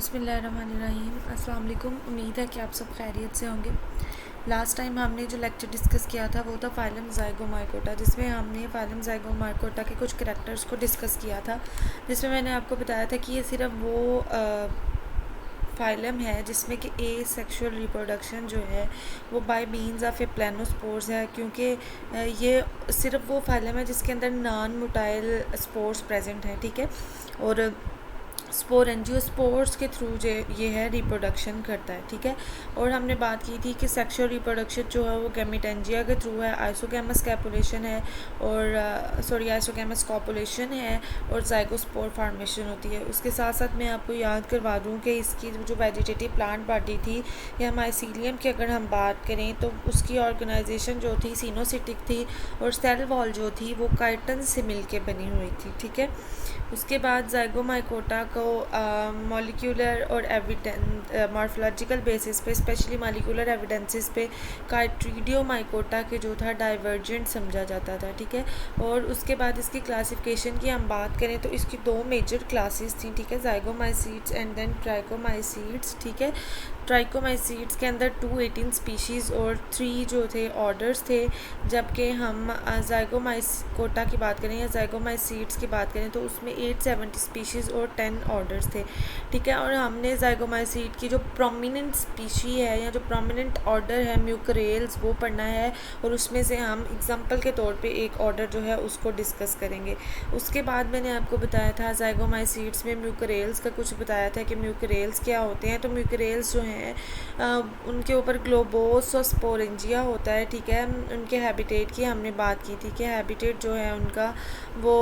बिस्मिल्लाहिर्रहमानिर्रहीम। अस्सलाम वालेकुम। उम्मीद है कि आप सब खैरियत से होंगे। लास्ट टाइम हमने जो लेक्चर डिस्कस किया था वो था फाइलम ज़ाइगोमाइकोटा, जिसमें हमने फाइलम ज़ाइगोमाइकोटा के कुछ करैक्टर्स को डिस्कस किया था, जिसमें मैंने आपको बताया था कि ये सिर्फ वो फाइलम है जिसमें कि ए सेक्सुअल रिप्रोडक्शन जो है वो बाय मीन्स ऑफ ए प्लानोस्पोर्स है, क्योंकि ये सिर्फ वो फाइलम है जिसके अंदर नॉन मोटाइल स्पोर्स प्रेजेंट है। ठीक है, और स्पोर एंजियोस्पोर्स के थ्रू जो ये है रिप्रोडक्शन करता है। ठीक है, और हमने बात की थी कि सेक्सुअल रिप्रोडक्शन जो है वो गैमेटेंजिया के थ्रू है, आइसोगैमस कैपुलेशन है और आइसोगैमस कॉपुलेशन है और ज़ाइगोस्पोर फार्मेशन होती है। उसके साथ साथ मैं आपको याद करवा दूँ कि इसकी जो वेजिटेटिव प्लांट बॉडी थी या माइसीलियम की अगर हम बात करें तो उसकी ऑर्गेनाइजेशन जो थी सिनोसिटिक थी और सेल वॉल जो थी वो काइटन से मिलके बनी हुई थी। ठीक है, उसके बाद ज़ाइगोमाइकोटा को मॉलिक्यूलर और मॉर्फोलॉजिकल बेसिस पे, स्पेशली मॉलिक्यूलर एविडेंसेस पे कार्ट्रीडियोमाइकोटा के जो था डाइवर्जेंट समझा जाता था। ठीक है, और उसके बाद इसकी क्लासिफिकेशन की हम बात करें तो इसकी दो मेजर क्लासेस थी। ठीक है, ज़ाइगोमाइसीड्स एंड देन ट्राइकोमाइसीड्स। ठीक है, ट्राइकोमाइसीड्स के अंदर 218 स्पीशीज़ और 3 जो थे ऑर्डर्स थे, जबकि हम ज़ाइगोमाइकोटा की बात करें या ज़ाइगोमाइसीड्स की बात करें तो उसमें 870 स्पीशीज़ और 10 ऑर्डर्स थे। ठीक है, और हमने ज़ाइगोमाइसीड की जो प्रोमिनेंट स्पीशी है या जो प्रोमिनेंट ऑर्डर है म्यूकरेल्स वो पढ़ना है, और उसमें से हम एग्जांपल के तौर पे एक ऑर्डर जो है उसको डिस्कस करेंगे। उसके बाद मैंने आपको बताया था ज़ाइगोमाइसीड्स में म्यूकरेल्स का कुछ बताया था कि म्यूकरेल्स क्या होते हैं। तो म्यूकरेल्स जो हैं उनके ऊपर ग्लोबोस और स्पोरेंजिया होता है। ठीक है, उनके हैबिटेट की हमने बात की थी कि हैबिटेट जो है उनका वो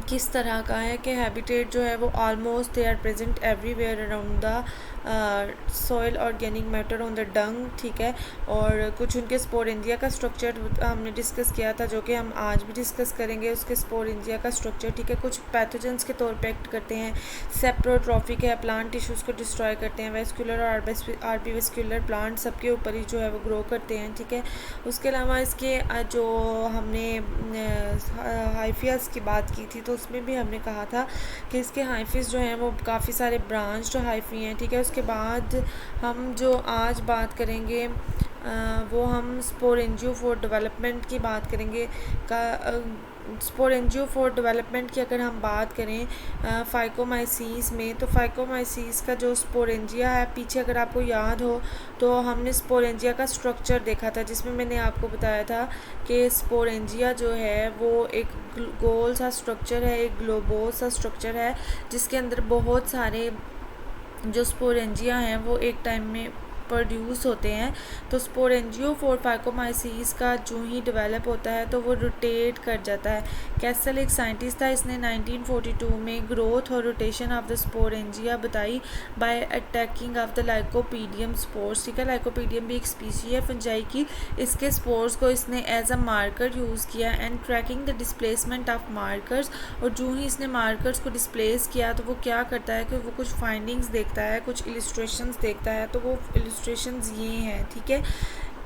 किस तरह का है कि हैबिटेट जो है वो almost they are present everywhere around the soil organic matter on the dung. ठीक है, और कुछ उनके स्पोरेंजिया का स्ट्रक्चर हमने डिस्कस किया था जो कि हम आज भी डिस्कस करेंगे उसके स्पोरेंजिया का स्ट्रक्चर। ठीक है, कुछ पैथोजेंस के तौर पे एक्ट करते हैं, सेप्रोट्रॉफिक है, प्लांट टिश्यूज़ को डिस्ट्रॉय करते हैं, वेस्कुलर और आर्बीवेस्कुलर प्लांट सबके ऊपर ही जो है वो ग्रो करते हैं। ठीक है, उसके अलावा इसके जो हमने हाइफियास की बात की थी तो उसमें भी हमने कहा था कि इसके हाइफिस जो हैं वो काफ़ी सारे ब्रांच्ड हाइफी हैं। ठीक है, उसके बाद हम जो आज बात करेंगे वो हम स्पोरेंजियोफोर डेवलपमेंट की बात करेंगे। स्पोरेंजियोफोर डेवलपमेंट की अगर हम बात करें फाइकोमाइसीस में, तो फाइकोमाइसीस का जो स्पोरेंजिया है, पीछे अगर आपको याद हो तो हमने स्पोरेंजिया का स्ट्रक्चर देखा था जिसमें मैंने आपको बताया था कि स्पोरेंजिया जो है वो एक गोल सा स्ट्रक्चर है, एक ग्लोबोस सा स्ट्रक्चर है जिसके अंदर बहुत सारे जो स्पोरेंजिया हैं वो एक टाइम में प्रोड्यूस होते हैं। तो स्पोरेंजियोफोर फाइकोमाइसीस का जो ही डेवलप होता है तो वो रोटेट कर जाता है। कैसल एक साइंटिस्ट था, इसने 1942 में ग्रोथ और रोटेशन ऑफ द स्पोरेंजिया बताई by attacking of the lycopodium spores. ठीक है, लाइकोपीडियम भी एक स्पीशी है फंजाई की, इसके स्पोर्स को इसने एज अ मार्कर यूज़ किया and tracking the displacement of markers. और जो ही इसने मार्कर्स को डिस्प्लेस किया तो वो क्या करता है कि वो कुछ फाइंडिंग्स देखता है, कुछ इलस्ट्रेशंस देखता है। तो वो इलस्ट्रेशंस ये हैं। ठीक है,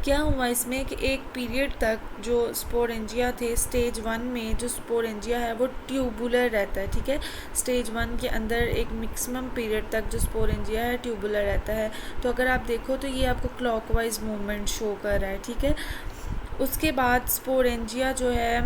क्या हुआ इसमें कि एक पीरियड तक जो स्पोरेंजिया थे स्टेज 1 में जो स्पोरेंजिया है वो ट्यूबुलर रहता है। ठीक है, स्टेज 1 के अंदर एक मैक्सिमम पीरियड तक जो स्पोरेंजिया है ट्यूबुलर रहता है। तो अगर आप देखो तो ये आपको क्लॉकवाइज मूवमेंट शो कर रहा है। ठीक है, उसके बाद स्पोरेंजिया जो है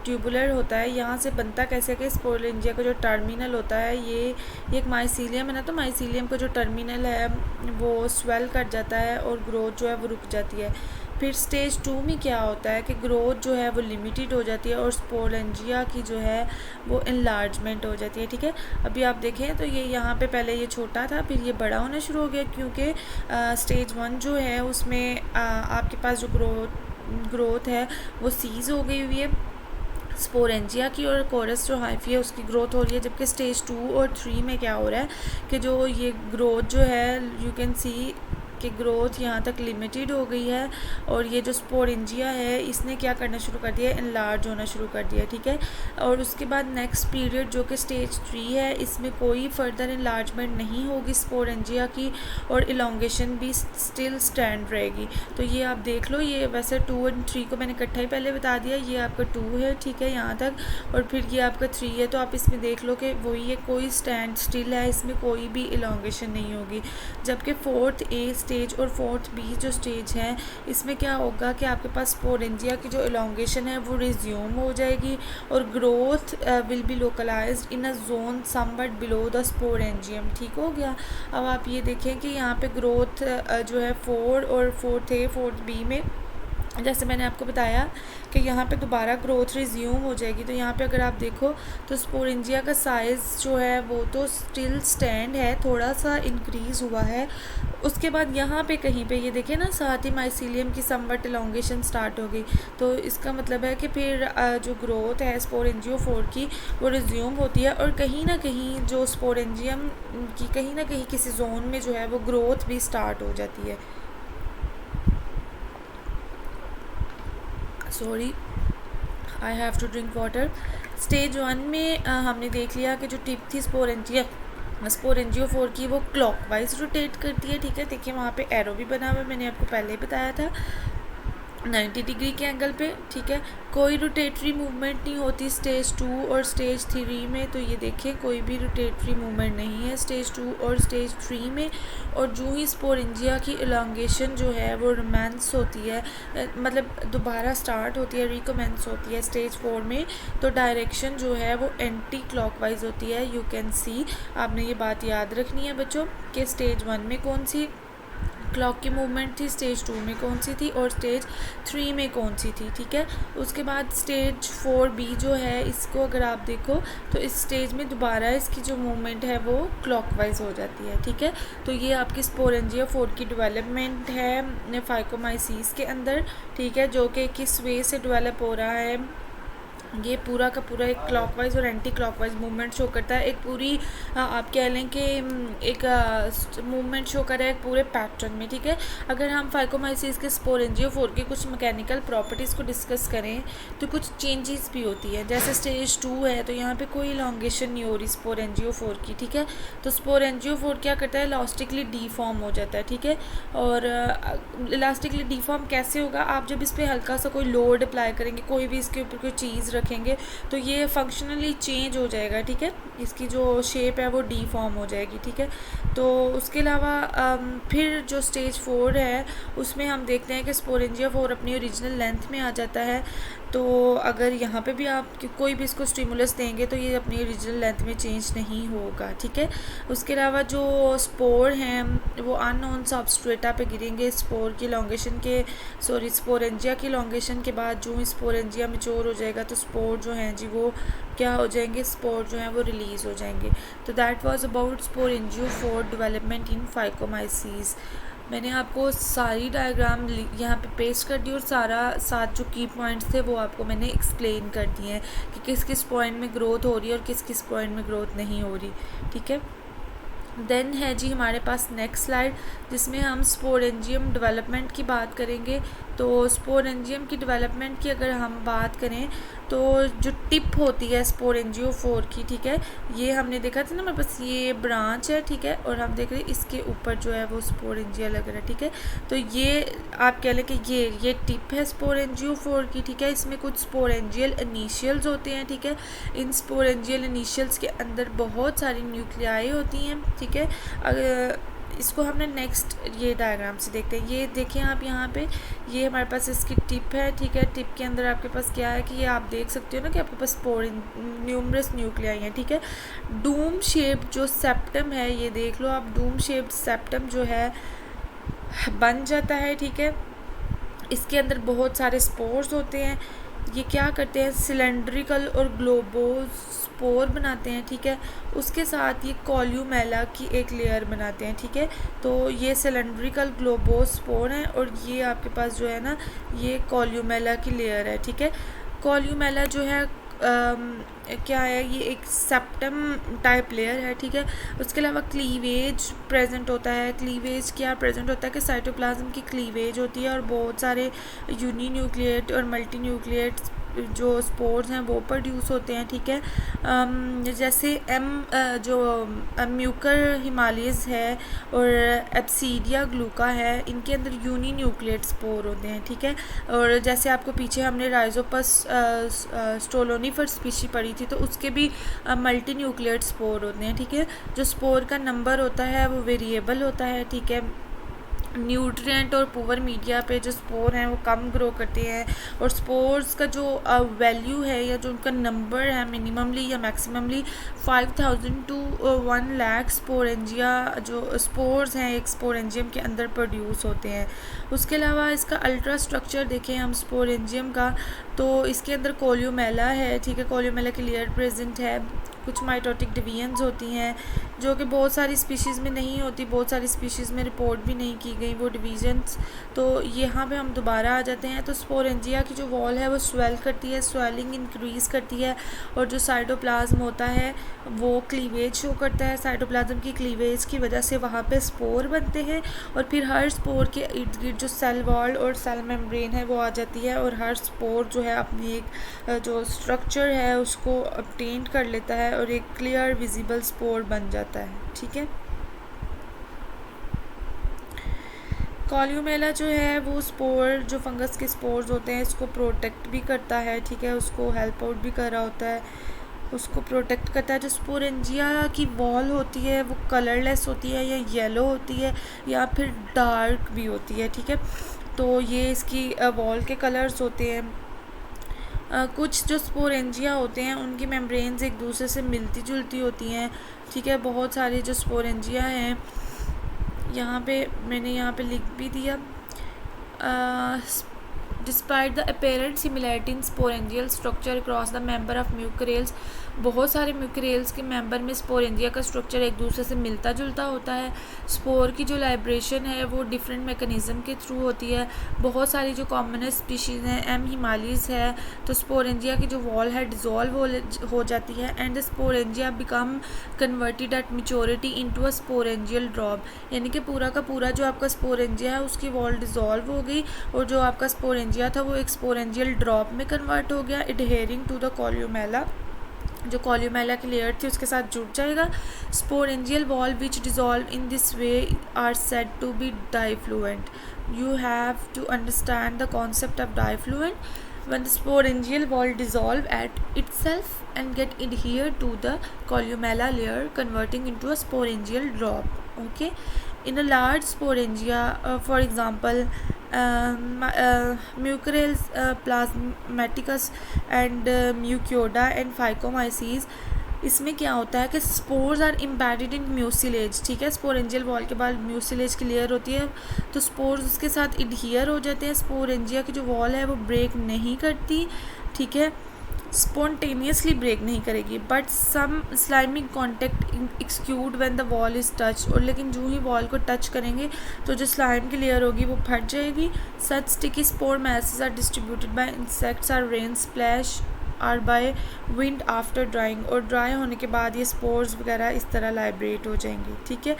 ट्यूबुलर होता है। यहाँ से बनता कैसे कि स्पोरेंजिया का जो टर्मिनल होता है ये एक माइसीलियम है ना, तो माइसीलियम का जो टर्मिनल है वो स्वेल कर जाता है और ग्रोथ जो है वो रुक जाती है। फिर स्टेज 2 में क्या होता है कि ग्रोथ जो है वो लिमिटेड हो जाती है और स्पोरेंजिया की जो है वो इनलार्जमेंट हो जाती है। ठीक है, अभी आप देखें तो ये यहाँ पे पहले ये छोटा था फिर ये बड़ा होना शुरू हो गया, क्योंकि स्टेज 1 जो है उसमें आपके पास जो ग्रोथ है वो सीज हो गई हुई है स्पोरेंजिया की, और कोरस जो हाइफी है उसकी ग्रोथ हो रही है। जबकि स्टेज 2 और 3 में क्या हो रहा है कि जो ये ग्रोथ जो है यू कैन सी कि ग्रोथ यहाँ तक लिमिटेड हो गई है और ये जो स्पोरेंजिया है इसने क्या करना शुरू कर दिया, इनलार्ज होना शुरू कर दिया, ठीक है। और उसके बाद नेक्स्ट पीरियड जो कि स्टेज 3 है, इसमें कोई फर्दर इनलार्जमेंट नहीं होगी स्पोरेंजिया की और इलोंगेशन भी स्टिल स्टैंड रहेगी। तो ये आप देख लो, ये वैसे 2 और 3 को मैंने इकट्ठा ही पहले बता दिया, ये आपका 2 है, ठीक है, यहाँ तक, और फिर ये आपका 3 है। तो आप इसमें देख लो कि वही है, कोई स्टैंड स्टिल है, इसमें कोई भी इलोंगेशन नहीं होगी। जबकि 4th A स्टेज और 4th B जो स्टेज है, इसमें क्या होगा कि आपके पास स्पोरेंजिया की जो इलोंगेशन है वो रिज्यूम हो जाएगी और growth will be localized in a zone somewhat below the sporangium, ठीक हो गया। अब आप ये देखें कि यहाँ पे ग्रोथ जो है 4 और 4th A 4th B में, जैसे मैंने आपको बताया कि यहाँ पे दोबारा ग्रोथ रिज्यूम हो जाएगी। तो यहाँ पे अगर आप देखो तो स्पोरेंजिया का साइज़ जो है वो तो स्टिल स्टैंड है, थोड़ा सा इंक्रीज़ हुआ है। उसके बाद यहाँ पे कहीं पे ये देखिए ना, साथ ही माइसीलियम की समवट इलोंगेशन स्टार्ट हो गई। तो इसका मतलब है कि फिर जो ग्रोथ है स्पोरेंजियोफोर की वो रिज्यूम होती है और कहीं ना कहीं जो स्पोरेंजियम की कहीं ना कहीं किसी जोन में जो है वो ग्रोथ भी स्टार्ट हो जाती है। Sorry, I have to drink water. Stage 1 में हमने देख लिया कि जो टिप थी स्पोरेंजियोफोर की वो क्लॉकवाइज रोटेट करती है, ठीक है। देखिए वहाँ पे एरो भी बना हुआ है, मैंने आपको पहले ही बताया था 90 डिग्री के एंगल पे, ठीक है। कोई रोटेटरी मूवमेंट नहीं होती स्टेज 2 और स्टेज 3 में। तो ये देखें कोई भी रोटेटरी मूवमेंट नहीं है स्टेज 2 और स्टेज 3 में। और जो ही स्पोरेंजिया की इलोंगेशन जो है वो रोमांस होती है, मतलब दोबारा स्टार्ट होती है, रिकमेंस होती है स्टेज 4 में, तो डायरेक्शन जो है वो एंटी क्लॉकवाइज होती है। यू कैन सी, आपने ये बात याद रखनी है बच्चों कि स्टेज 1 में कौन सी क्लॉक की मूवमेंट थी, स्टेज 2 में कौन सी थी और स्टेज 3 में कौन सी थी, ठीक है। उसके बाद स्टेज 4B जो है, इसको अगर आप देखो तो इस स्टेज में दोबारा इसकी जो मूवमेंट है वो क्लॉकवाइज हो जाती है, ठीक है। तो ये आपकी स्पोरेंजियोफोर की डेवलपमेंट है फाइकोमाइसीस के अंदर, ठीक है, जो कि किस वे से डेवलप हो रहा है। ये पूरा का पूरा एक क्लॉकवाइज और एंटी क्लॉकवाइज मूवमेंट शो करता है, एक पूरी आप कह लें कि एक मूवमेंट शो कर रहा है एक पूरे पैटर्न में, ठीक है। अगर हम फाइकोमाइसिस के स्पोरेंजियोफोर की कुछ मैकेनिकल प्रॉपर्टीज़ को डिस्कस करें तो कुछ चेंजेस भी होती है। जैसे स्टेज 2 है तो यहाँ पे कोई इलोंगेशन नहीं हो रही स्पोरेंजियोफोर की, ठीक है। तो स्पोरेंजियोफोर क्या करता है, इलास्टिकली डीफॉर्म हो जाता है, ठीक है। और इलास्टिकली डीफॉर्म कैसे होगा, आप जब इस पर हल्का सा कोई लोड अप्लाई करेंगे, कोई भी इसके ऊपर कोई चीज़ रखेंगे तो ये फंक्शनली चेंज हो जाएगा, ठीक है। इसकी जो शेप है वो डीफॉर्म हो जाएगी, ठीक है। तो उसके अलावा फिर जो स्टेज 4 है उसमें हम देखते हैं कि स्पोरेंजियोफोर अपनी ओरिजिनल लेंथ में आ जाता है। तो अगर यहाँ पे भी आप कोई भी इसको स्टिमुलस देंगे तो ये अपनी ओरिजिनल लेंथ में चेंज नहीं होगा, ठीक है। उसके अलावा जो स्पोर हैं वो अननोन सबस्ट्रेटा पे गिरेंगे स्पोर की लॉन्गेशन के स्पोरेंजिया की लॉन्गेशन के बाद जो स्पोरेंजिया मैच्योर हो जाएगा तो स्पोर जो हैं जी वो क्या हो जाएंगे, स्पोर जो हैं वो रिलीज़ हो जाएंगे। तो that was about sporangiophore development in phycomyces. मैंने आपको सारी डायग्राम यहाँ पे पेस्ट कर दी और सात जो की पॉइंट्स थे वो आपको मैंने एक्सप्लेन कर दिए हैं कि किस किस पॉइंट में ग्रोथ हो रही है और किस किस पॉइंट में ग्रोथ नहीं हो रही, ठीक है। देन है जी हमारे पास नेक्स्ट स्लाइड जिसमें हम स्पोरेंजियम डेवलपमेंट की बात करेंगे। तो स्पोरेंजियम की डेवलपमेंट की अगर हम बात करें तो जो टिप होती है स्पोरेंजियोफोर की, ठीक है, ये हमने देखा था ना, मेरे पास ये ब्रांच है, ठीक है, और हम देख रहे हैं इसके ऊपर जो है वो स्पोरेंजिया लग रहा है, ठीक है। तो ये आप कह लें कि ये टिप है स्पोरेंजियोफोर की, ठीक है। इसमें कुछ स्पोरेंजियल इनिशियल्स होते हैं, ठीक है। इन स्पोरेंजियल इनिशियल्स के अंदर बहुत सारी न्यूक्लियाई होती हैं, ठीक है। अगर इसको हमने नेक्स्ट ये डायग्राम से देखते हैं। ये देखें आप यहाँ पे, ये हमारे पास इसकी टिप है, ठीक है। टिप के अंदर आपके पास क्या है कि ये आप देख सकते हो ना कि आपके पास न्यूमरस न्यूक्लियाई हैं, ठीक है। डूम शेप जो सेप्टम है, ये देख लो आप, डूम शेप्ड सेप्टम जो है बन जाता है, ठीक है। इसके अंदर बहुत सारे स्पोर्स होते हैं। ये क्या करते हैं, सिलेंड्रिकल और ग्लोबोस्पोर बनाते हैं, ठीक है। उसके साथ ये कॉल्यूमेला की एक लेयर बनाते हैं, ठीक है। तो ये सिलेंड्रिकल ग्लोबोस्पोर हैं और ये आपके पास जो है ना ये कॉल्यूमेला की लेयर है, ठीक है। कॉल्यूमेला जो है क्या है, ये एक सेप्टम टाइप लेयर है, ठीक है। उसके अलावा क्लीवेज प्रेजेंट होता है। क्लीवेज क्या प्रेजेंट होता है कि साइटोप्लाज्म की क्लीवेज होती है और बहुत सारे यूनिन्यूक्लिएट और मल्टी न्यूक्लिएट जो स्पोर्स हैं वो प्रोड्यूस होते हैं, ठीक है। जैसे जो म्यूकर हिमालयस है और एब्सीडिया ग्लूका है, इनके अंदर यूनिन्यूक्लिएट स्पोर होते हैं, ठीक है। और जैसे आपको पीछे हमने राइजोपस स्टोलोनिफर स्पीशी पढ़ी थी, तो उसके भी मल्टी न्यूक्लिएट स्पोर होते हैं, ठीक है। जो स्पोर का नंबर होता है वो वेरिएबल होता है, ठीक है। न्यूट्रिएंट और पुअर मीडिया पे जो स्पोर हैं वो कम ग्रो करते हैं, और स्पोर्स का जो वैल्यू है या जो उनका नंबर है मिनिममली या मैक्सिममली 5000 to 1 लाख स्पोरेंजिया जो स्पोर्स हैं एक स्पोरेंजियम के अंदर प्रोड्यूस होते हैं। उसके अलावा इसका अल्ट्रा स्ट्रक्चर देखें हम स्पोरेंजियम का, तो इसके अंदर कोल्यूमेला है, ठीक है। कोल्यूमेला की लेयर प्रेजेंट है। कुछ माइटोटिक डिवीजन्स होती हैं जो कि बहुत सारी स्पीशीज़ में नहीं होती, बहुत सारी स्पीशीज़ में रिपोर्ट भी नहीं की गई वो डिवीजन्स। तो यहाँ पे हम दोबारा आ जाते हैं। तो स्पोरेंजिया की जो वॉल है वो स्वेल करती है, स्वेलिंग इंक्रीज़ करती है, और जो साइटोप्लाज्म होता है वो क्लीवेज शो करता है। साइटोप्लाज्म की क्लीवेज की वजह से वहाँ पे स्पोर बनते हैं, और फिर हर स्पोर के इर्द गिर्द जो सेल वॉल और सेल मेम्ब्रेन है वो आ जाती है, और हर स्पोर जो है अपनी एक जो स्ट्रक्चर है उसको ऑब्टेन कर लेता है और एक क्लियर विजिबल स्पोर बन जाता है, ठीक है। कॉल्यूमेला जो है वो स्पोर जो फंगस के स्पोर्स होते हैं इसको प्रोटेक्ट भी करता है, ठीक है। उसको हेल्प आउट भी कर रहा होता है, उसको प्रोटेक्ट करता है। जो स्पोरेंजिया की वॉल होती है वो कलरलेस होती है, या येलो होती है, या फिर डार्क भी होती है, ठीक है। तो ये इसकी वॉल के कलर्स होते हैं। कुछ जो स्पोरेंजिया होते हैं उनकी मेम्ब्रेन्स एक दूसरे से मिलती जुलती होती हैं, ठीक है। बहुत सारे जो स्पोरेंजिया हैं यहाँ पे मैंने यहाँ पे लिख भी दिया। Despite the apparent similarity in sporangial structure across the member of mucorales, बहुत सारे म्यूकरेल्स के मेंबर में स्पोरेंजिया का स्ट्रक्चर एक दूसरे से मिलता जुलता होता है। स्पोर की जो लाइब्रेशन है वो डिफरेंट मैकेनिज़्म के थ्रू होती है। बहुत सारी जो कॉमनेस्ट स्पीशीज़ हैं एम हिमालयस है, तो स्पोरेंजिया की जो वॉल है डिज़ोल्व हो जाती है, and the sporangia become converted eight maturity into a sporangial drop, यानी कि पूरा का पूरा जो आपका स्पोरेंजिया है उसकी वॉल डिज़ोल्व हो गई, और जो आपका स्पोरेंजिया था वो एक स्पोरेंजियल ड्रॉप में कन्वर्ट हो गया, एडहेरिंग टू द कॉल्यूमेला, जो कॉल्यूमेला की लेयर थी उसके साथ जुड़ जाएगा। Sporangial wall which dissolve in this way are said to be diffluent. You have to understand the concept of diffluent when the sporangial wall dissolve at itself and get adhere to the columella layer, converting into a sporangial drop. Okay, in a large sporangia, for example mucorales, plasmaticus and mucoida and phycomyces, इसमें क्या होता है कि spores are embedded in mucilage, ठीक है। Sporangial wall के बाद mucilage की लेयर होती है, तो स्पोर्स उसके साथ एडहियर हो जाते हैं। स्पोरेंजिया की जो वॉल है वो ब्रेक नहीं करती, ठीक है, स्पॉन्टेनियसली ब्रेक नहीं करेगी, but some sliming contact exuded when the wall is touch, और लेकिन जो ही वॉल को टच करेंगे तो जो स्लाइम की लेयर होगी वो फट जाएगी। Such sticky spore masses are distributed by insects or rain splash or by wind after drying, और ड्राई होने के बाद ये स्पोर्स वगैरह इस तरह लाइब्रेट हो जाएंगे, ठीक है।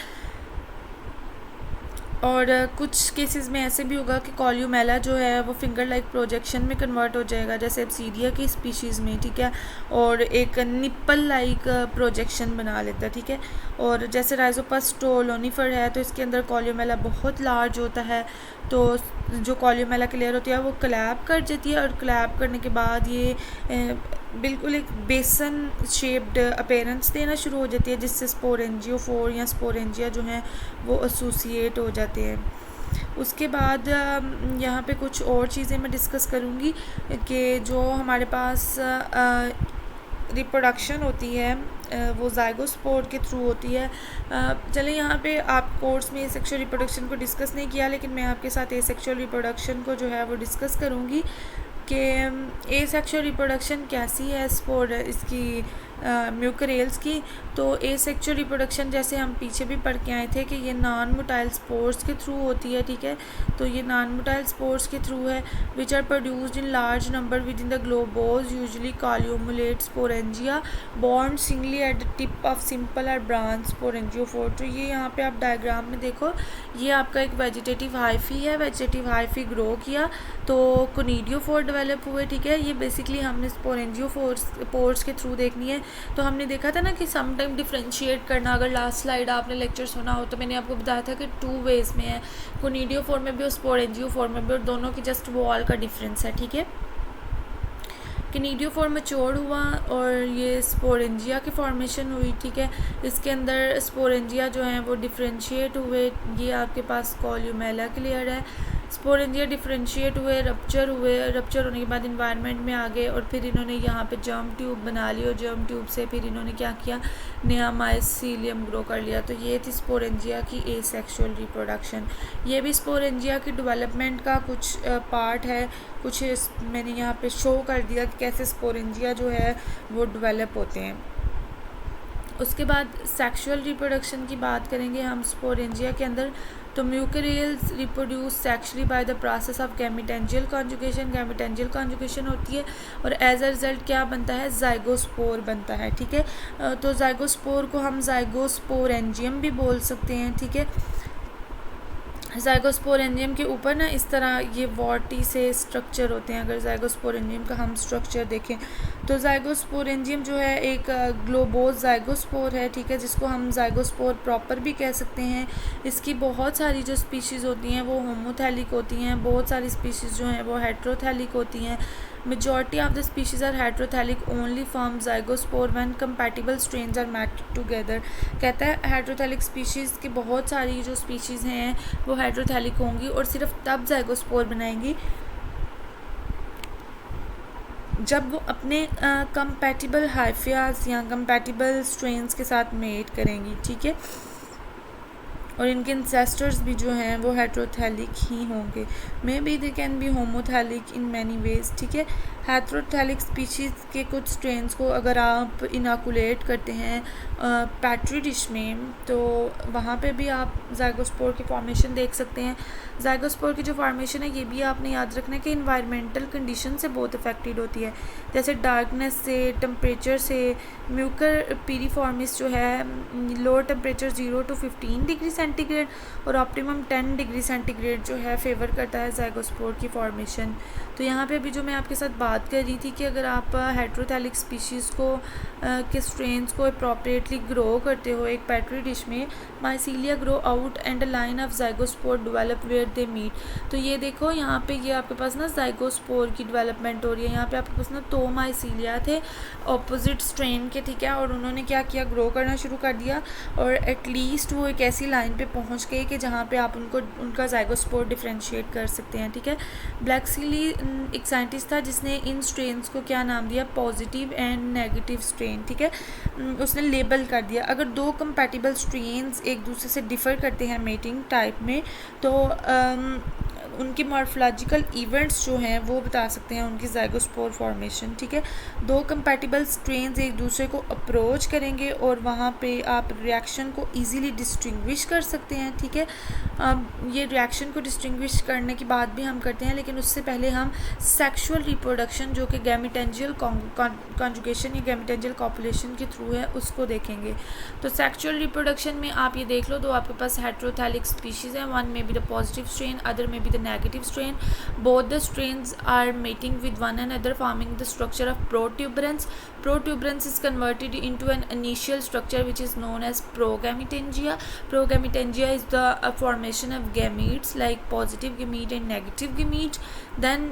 और कुछ केसेस में ऐसे भी होगा कि कॉल्यूमेला जो है वो फिंगर लाइक प्रोजेक्शन में कन्वर्ट हो जाएगा, जैसे एब्सीडिया की स्पीशीज़ में, ठीक है, और एक निप्पल लाइक प्रोजेक्शन बना लेता है, ठीक है। और जैसे राइजोपस स्टोलोनिफर है तो इसके अंदर कॉल्यूमेला बहुत लार्ज होता है, तो जो कॉल्यूमेला की लेयर होती है वो क्लैप कर जाती है, और क्लैप करने के बाद ये बिल्कुल एक बेसन शेप्ड अपीयरेंस देना शुरू हो जाती है, जिससे स्पोरेंजियोफोर या स्पोरेंजिया जो हैं वो एसोसिएट हो जाते हैं। उसके बाद यहाँ पे कुछ और चीज़ें मैं डिस्कस करूँगी कि जो हमारे पास रिप्रोडक्शन होती है वो ज़ाइगोस्पोर के थ्रू होती है। चलें यहाँ पे आप कोर्स में सेक्सुअल रिप्रोडक्शन को डिस्कस नहीं किया, लेकिन मैं आपके साथ एसेक्सुअल रिप्रोडक्शन को जो है वो डिस्कस करूँगी कि एसेक्सुअल रिप्रोडक्शन कैसी है, स्पोर इसकी म्यूकरेल्स की। तो एसेक्सुअल रिप्रोडक्शन जैसे हम पीछे भी पढ़ के आए थे कि ये नॉन मोटाइल स्पोर्स के थ्रू होती है, ठीक है। तो ये नॉन मोटाइल स्पोर्स के थ्रू है, which are produced in large number within the globose usually columellate sporangia बॉन्ड singly at the tip of simple और ब्रांच स्पोरेंजियोफोर। तो ये यहाँ पे आप डायग्राम में देखो, ये आपका एक वेजिटेटिव हाइफी है, वेजिटेटिव हाइफी ग्रो किया तो कोनिडियोफोर डेवलप हुए, ठीक है। ये बेसिकली हमने स्पोरेंजियोफोर्स के थ्रू देखनी है। तो हमने देखा था ना कि सम टाइम डिफ्रेंशिएट करना, अगर लास्ट स्लाइड आपने लेक्चर सुना हो तो मैंने आपको बताया था कि 2 वेज में है, कोनिडियोफोर में भी और स्पोरेंजियोफोर में भी, और दोनों की जस्ट वॉल का डिफरेंस है, ठीक है। कोनिडियोफोर मैच्योर हुआ और ये स्पोरेंजिया की फॉर्मेशन हुई, ठीक है। इसके अंदर स्पोरेंजिया जो हैं वो डिफ्रेंशिएट हुए, ये आपके पास कॉल्यूमेला क्लियर है। स्पोरेंजिया डिफ्रेंशिएट हुए, रप्चर होने के बाद इन्वायरमेंट में आ गए और फिर इन्होंने यहाँ पे जर्म ट्यूब बना ली और जर्म ट्यूब से फिर इन्होंने क्या किया, नया माइसीलियम ग्रो कर लिया। तो ये थी स्पोरेंजिया की एसेक्सुअल रिप्रोडक्शन। ये भी स्पोरेंजिया की डेवलपमेंट का कुछ पार्ट है, कुछ मैंने यहाँ पे शो कर दिया कि कैसे स्पोरेंजिया जो है वो डेवलप होते हैं। उसके बाद सेक्सुअल रिप्रोडक्शन की बात करेंगे हम स्पोरेंजिया के अंदर। तो mucorales reproduce sexually by the process of gametangial conjugation होती है और एज अ रिजल्ट क्या बनता है, जाइगोस्पोर बनता है, ठीक है। तो जाइगोस्पोर को हम जाइगोस्पोरेंजियम भी बोल सकते हैं, ठीक है। जाइगोस्पोरेंजियम के ऊपर ना इस तरह ये वॉटी से स्ट्रक्चर होते हैं। अगर जाइगोस्पोरेंजियम का हम स्ट्रक्चर देखें तो जाइगोस्पोरेंजियम जो है एक ग्लोबोज जाइगोस्पोर है, ठीक है, जिसको हम जाइगोस्पोर प्रॉपर भी कह सकते हैं। इसकी बहुत सारी जो स्पीशीज़ होती हैं वो होमोथैलिक होती हैं, बहुत सारी स्पीशीज़ जो हैं वो हेट्रोथैलिक होती हैं। Majority of the species are heterothalic only form zygospore when compatible strains are matched together। कहता है हेट्रोथैलिक स्पीशीज़ की बहुत सारी जो स्पीशीज़ हैं वो हेट्रोथैलिक होंगी और सिर्फ तब जाइगोस्पोर बनाएंगी जब वो अपने कंपैटिबल हाइफियाज या कंपैटिबल स्ट्रेन्स के साथ मेट करेंगी, ठीक है। और इनके इंसेस्टर्स भी जो हैं वो हेट्रोथैलिक ही होंगे। May be they can be homothallic in many ways, ठीक है। हेट्रोथैलिक स्पीशीज़ के कुछ स्ट्रेन्स को अगर आप इनाकुलेट करते हैं पैट्री डिश में तो वहाँ पे भी आप जाइगोस्पोर की फॉर्मेशन देख सकते हैं। जाइगोस्पोर की जो फॉर्मेशन है ये भी आपने याद रखना है कि इन्वायरमेंटल कंडीशन से बहुत अफेक्टेड होती है, जैसे डार्कनेस से, टेम्परेचर से। म्यूकर पीरीफॉर्मिस जो है lower temperature 0 to 15 degree centigrade और ऑप्टिमम 10 डिग्री सेंटीग्रेड जो है फेवर करता है जाइगोस्पोर की फॉर्मेशन। तो यहाँ पे अभी जो मैं आपके साथ बात कर रही थी कि अगर आप हेट्रोथैलिक स्पीशीज़ को के स्ट्रेन्स को अप्रोप्रिएटली ग्रो करते हो एक पेट्री डिश में, mycelia grow out and line of zygospore develop where they meet. तो ये देखो यहाँ पे ये आपके पास ना जाइगोस्पोर की डेवलपमेंट हो रही है। यहाँ पे आपके पास ना 2 माइसीलिया थे ऑपोजिट स्ट्रेन के, ठीक है, और उन्होंने क्या किया, ग्रो करना शुरू कर दिया और एटलीस्ट वो एक ऐसी लाइन पे पहुँच गए कि जहाँ पे आप उनका जाइगोस्पोर डिफ्रेंशिएट कर सकते हैं, ठीक है। ब्लैक्सीली एक साइंटिस्ट था जिसने इन स्ट्रेन्स को क्या नाम दिया, पॉजिटिव एंड नेगेटिव स्ट्रेन, ठीक है। उसने लेबल कर दिया। अगर 2 कंपैटिबल स्ट्रेन्स एक दूसरे से डिफ़र करते हैं मेटिंग टाइप में तो उनके मॉर्फोलॉजिकल इवेंट्स जो हैं वो बता सकते हैं उनकी जाइगोस्पोर फॉर्मेशन, ठीक है। 2 कंपैटिबल स्ट्रेन्स एक दूसरे को अप्रोच करेंगे और वहाँ पे आप रिएक्शन को इजीली डिस्टिंग्विश कर सकते हैं, ठीक है। अब ये रिएक्शन को डिस्टिंग्विश करने की बात भी हम करते हैं, लेकिन उससे पहले हम सेक्सुअल रिप्रोडक्शन जो कि गैमेटेंजियल कॉन्जुगेशन या गैमेटेंजियल कॉपुलेशन के थ्रू है उसको देखेंगे। तो सेक्सुअल रिप्रोडक्शन में आप ये देख लो, तो आपके पास हेट्रोथैलिक स्पीशीज़ हैं, one may be the positive strain, other may be the negative strain. Both the strains are mating with one another, forming the structure of protuberance. Protuberance is converted into an initial structure which is known as progametangia. Progametangia is the formation of gametes like positive gamete and negative gamete. Then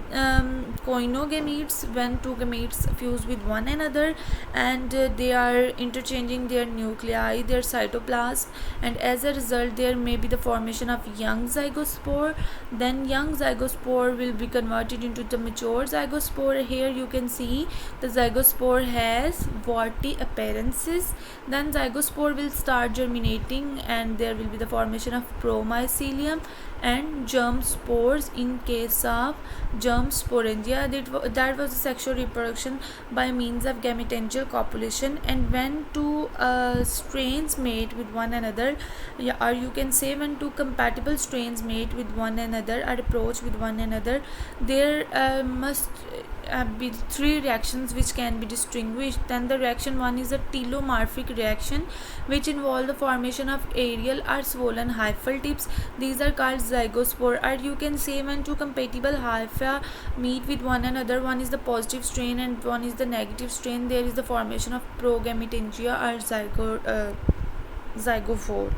coinogametes, when 2 gametes fuse with one another and they are interchanging their nuclei, their cytoplasm, and as a result there may be the formation of young zygospore. Then then young zygospore will be converted into the mature zygospore. Here you can see the zygospore has warty appearances. Then zygospore will start germinating and there will be the formation of promycelium and germ spores. In case of germ sporangia, that was a sexual reproduction by means of gametangial copulation, and when two strains mate with one another, or you can say when two compatible strains mate with one another or approach with one another, there must be three reactions which can be distinguished. Then the reaction one is a telomorphic reaction, which involve the formation of aerial or swollen hyphal tips. These are called zygospore. Or you can say when two compatible hypha meet with one another, one is the positive strain and one is the negative strain, there is the formation of progametangia or zygophore.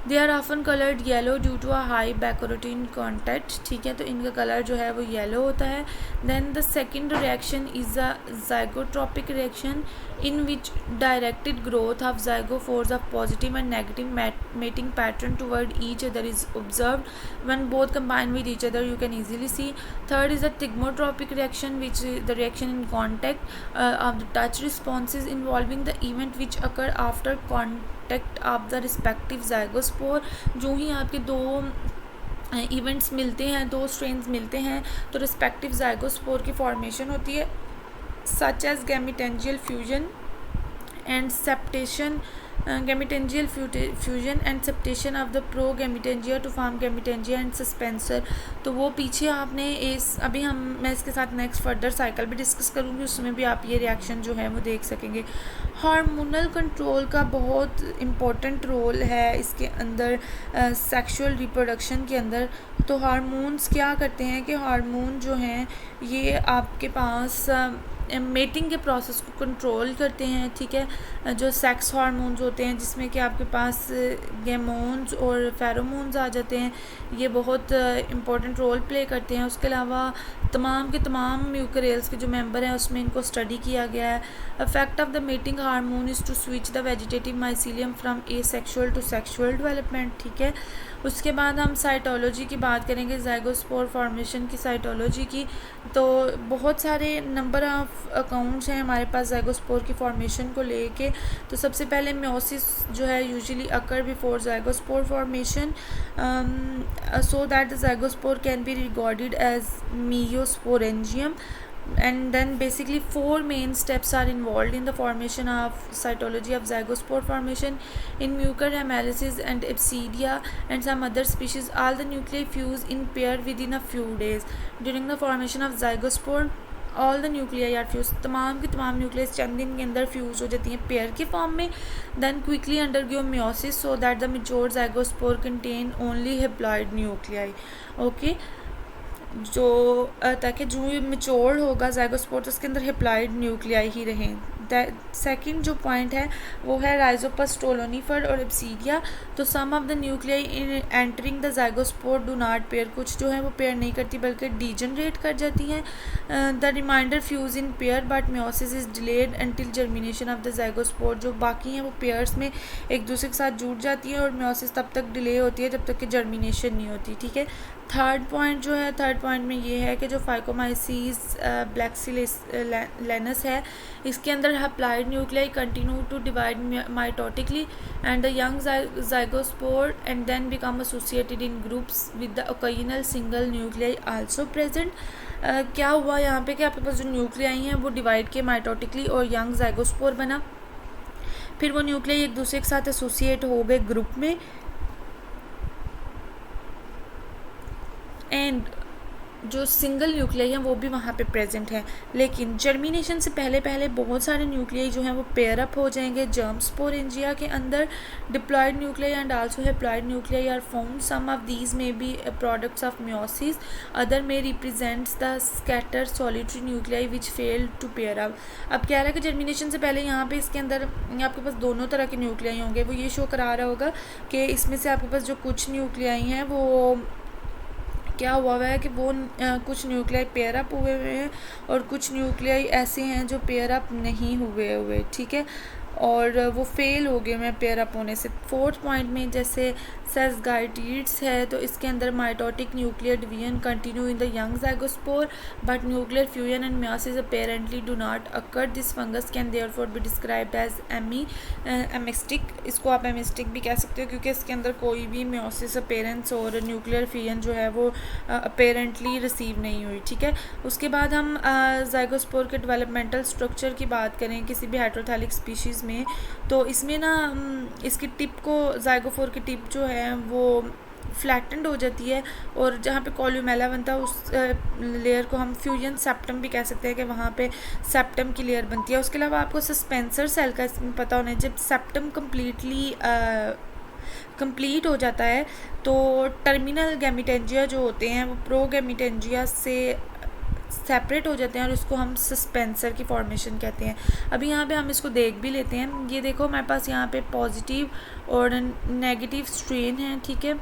They are often coloured yellow due to a high beta carotene contact. ठीक है, तो इनका colour जो है वो yellow होता है. Then the second reaction is a zygotropic reaction in which directed growth of zygospores of positive and negative mating pattern toward each other is observed. When both combine with each other, you can easily see. Third is a thigmotropic reaction, which is the reaction in contact of the touch responses involving the event which occur after contact of the respective zygospore. जो ही आपके दो events मिलते हैं, दो strains मिलते हैं, तो respective zygospore की फॉर्मेशन होती है, such as gametangial fusion and septation, fusion and septation of the progametangia to form gametangia and suspensor. तो वो पीछे आपने अभी मैं इसके साथ नेक्स्ट फर्दर साइकिल भी डिस्कस करूँगी, उसमें भी आप ये रिएक्शन जो है वो देख सकेंगे. हार्मोनल कंट्रोल का बहुत इम्पोर्टेंट रोल है इसके अंदर, सेक्सुअल रिप्रोडक्शन के अंदर. तो हार्मोन्स क्या करते हैं कि हार्मोन जो हैं ये आपके पास मेटिंग के प्रोसेस को कंट्रोल करते हैं. ठीक है, जो सेक्स हार्मोन्स होते हैं जिसमें कि आपके पास गेमोन्स और फेरोमोन्स आ जाते हैं, ये बहुत इम्पोर्टेंट रोल प्ले करते हैं. उसके अलावा तमाम के तमाम म्यूकरेल्स के जो मेंबर हैं उसमें इनको स्टडी किया गया है. Effect of the mating hormone is to switch the vegetative mycelium from asexual to sexual development. ठीक है, उसके बाद हम साइटोलॉजी की बात करेंगे, ज़ाइगोस्पोर फॉर्मेशन की साइटोलॉजी की. तो बहुत सारे नंबर ऑफ़ अकाउंट्स हैं हमारे पास ज़ाइगोस्पोर की फॉर्मेशन को लेके. तो सबसे पहले म्योसिस जो है usually occur before zygospore formation, so that the zygospore can be regarded as meiosporangium. And then basically 4 main steps are involved in the formation of cytology of zygospore formation. In mucor hemolysis and Epsidia and some other species, all the nuclei fuse in pair within a few days. During the formation of zygospore, all the nuclei are fused. तमाम की तमाम nucleus चंद दिन के अंदर fuse हो जाती हैं pair के फॉर्म में. then quickly undergo meiosis so that the mature zygospore contain only haploid nuclei. okay, जो ताकि जो मेच्योर होगा ज़ाइगोस्पोर तो उसके अंदर हेप्लॉइड न्यूक्लियाई ही रहें. सेकंड जो पॉइंट है वो है राइजोपस स्टोलोनिफर और एब्सीडिया. तो some of the nuclei in entering the zygospore do not pair, कुछ जो है वो पेयर नहीं करती बल्कि डीजनरेट कर जाती हैं. The remainder fuse in pair but meiosis is delayed until germination of the zygospore. जो बाकी हैं वो पेयर्स में एक दूसरे के साथ जुड़ जाती हैं और मेयोसिस तब तक डिले होती है जब तक कि जर्मिनेशन नहीं होती. ठीक है, थर्ड पॉइंट जो है, थर्ड पॉइंट में ये है कि जो फाइकोमाइसीस ब्लैक्सिलेनस है इसके अंदर haploid nuclei continue to divide mitotically and the young zygospore and then become associated in groups with the occasional single nuclei also present. क्या हुआ यहाँ पे कि आपके पास जो न्यूक्लियाई हैं वो डिवाइड के माइटोटिकली और यंग zygospore बना, फिर वो न्यूक्लियाई एक दूसरे के साथ एसोसिएट हो गए ग्रुप में एंड जो सिंगल न्यूक्लियाई हैं वो भी वहाँ पे प्रेजेंट हैं. लेकिन जर्मिनेशन से पहले पहले बहुत सारे न्यूक्लियाई जो हैं वो पेयर अप हो जाएंगे जर्म स्पोरेंजिया के अंदर. Diploid nuclei and also haploid nuclei are found. Some of these may be products of meiosis, other may represents the scatter solitary nuclei which fail to pair up. अब कह रहा है कि germination से पहले यहाँ पे इसके अंदर आपके पास दोनों तरह के न्यूक्लियाई होंगे. वो ये शो करा रहा होगा कि इसमें से आपके पास जो कुछ न्यूक्लियाई हैं वो क्या हुआ है कि वो कुछ न्यूक्लियाई पेयर अप हुए हैं और कुछ न्यूक्लियाई ऐसे हैं जो पेयर अप नहीं हुए. ठीक है, और वो फेल हो गए मैं पेयर अप होने से। फोर्थ पॉइंट में जैसे सेसगाइटिड्स है तो इसके अंदर mitotic nuclear division continue in the young zygospore but nuclear fusion and meiosis apparently do not occur. This fungus can therefore be described as amictic. इसको आप एमिस्टिक भी कह सकते हो क्योंकि इसके अंदर कोई भी मियोसिस अपेरेंस और न्यूक्लियर फ्यूजन जो है वो अपेरेंटली रिसीव नहीं हुई, ठीक है। उसके बाद हम ज़ाइगोस्पोर के डेवलपमेंटल स्ट्रक्चर की बात करें किसी भी हेटेरोथैलिक स्पीशीज़ में, तो इसमें ना इसकी टिप को, ज़ाइगोस्पोर की टिप जो है वो फ्लैटेंड हो जाती है और जहाँ पे कॉल्यूमेला बनता है उस लेयर को हम फ्यूजन सेप्टम भी कह सकते हैं कि वहाँ पे सेप्टम की लेयर बनती है। उसके अलावा आपको सस्पेंसर सेल का इसमें पता होना है, जब सेप्टम कंप्लीट हो जाता है तो टर्मिनल गैमिटेंजिया जो होते हैं वो प्रोगैमिटेंजिया से सेपरेट हो जाते हैं और उसको हम सस्पेंसर की फॉर्मेशन कहते हैं। अभी यहाँ पे हम इसको देख भी लेते हैं। ये देखो हमारे पास यहाँ पे पॉजिटिव और नेगेटिव स्ट्रेन है, ठीक है।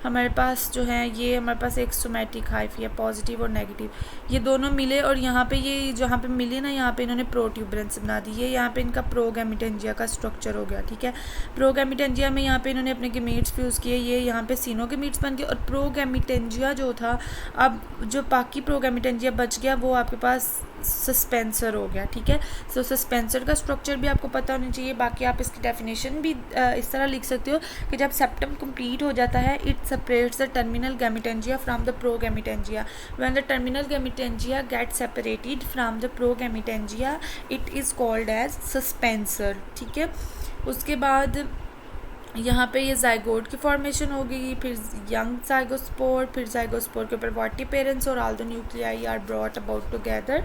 हमारे पास जो है ये हमारे पास एक सोमैटिक हाइफी है, पॉजिटिव और नेगेटिव, ये दोनों मिले और यहाँ पे ये जहाँ पे मिले ना यहाँ पे इन्होंने प्रोट्यूबरेंस बना दी। ये यहाँ पे इनका प्रोगैमिटेंजिया का स्ट्रक्चर हो गया, ठीक है। प्रोगैमिटेंजिया में यहाँ पे इन्होंने अपने गेमीट्स फ्यूज़ किए, ये यहाँ पे सीनो गेमीट्स बन गए और प्रोगैमिटेंजिया जो था, अब जो बाकी प्रोगैमिटेंजिया बच गया वो आपके पास सस्पेंसर हो गया, ठीक है। सो सस्पेंसर का स्ट्रक्चर भी आपको पता होना चाहिए। बाकी आप इसकी डेफिनेशन भी इस तरह लिख सकते हो कि जब सेप्टम कंप्लीट हो जाता है it separates the terminal gamitangia from the progamitangia. When the terminal gamitangia gets separated from the progamitangia it is called as suspensor, ठीक है। उसके बाद यहाँ पे ये जाइगोट की फॉर्मेशन हो गई, फिर यंग जाइगोस्पोर, फिर जाइगोस्पोर के ऊपर वॉटी पेरेंट्स और all the nuclei are brought about together,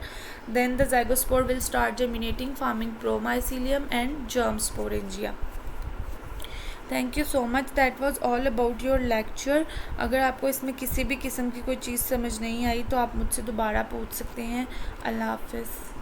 then the zygospore will start germinating forming promycelium and germ sporangia. Thank you so much, that was all about your lecture. अगर आपको इसमें किसी भी किस्म की कोई चीज़ समझ नहीं आई तो आप मुझसे दोबारा पूछ सकते हैं। अल्लाह हाफिज़।